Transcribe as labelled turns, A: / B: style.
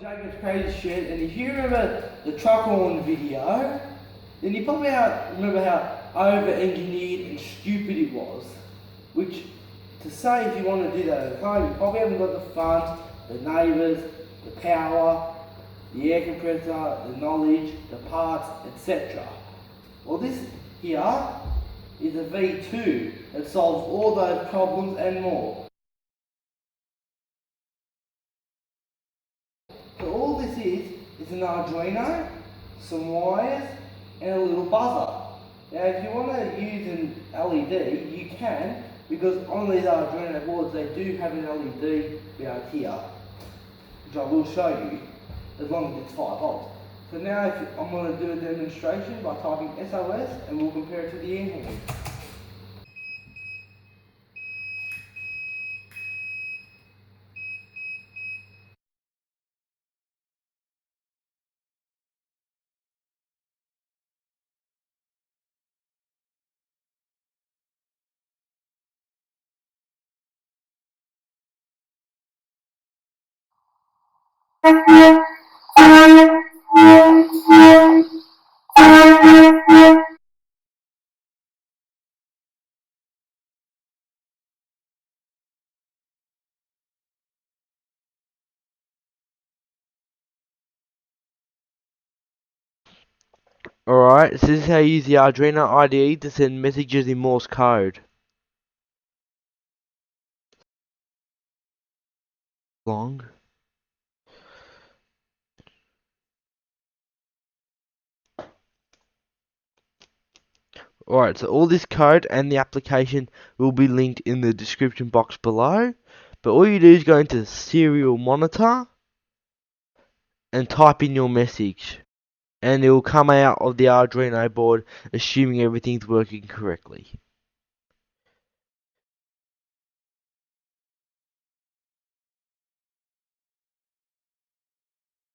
A: Jacob's Crazy Shit, and if you remember the truck horn video, then you probably remember how over-engineered and stupid it was. Which, to say if you want to do that at home, you probably haven't got the funds, the neighbours, the power, the air compressor, the knowledge, the parts, etc. Well, this here is a V2 that solves all those problems and more. So all this is an Arduino, some wires, and a little buzzer. Now if you want to use an LED, you can, because on these Arduino boards they do have an LED out here, which I will show you, as long as it's 5 volts. So now I'm going to do a demonstration by typing SOS, and we'll compare it to the air horn. Alright, so this is how you use the Arduino IDE to send messages in Morse code. Long. Alright, so all this code and the application will be linked in the description box below. But all you do is go into Serial Monitor and type in your message. And it will come out of the Arduino board assuming everything's working correctly.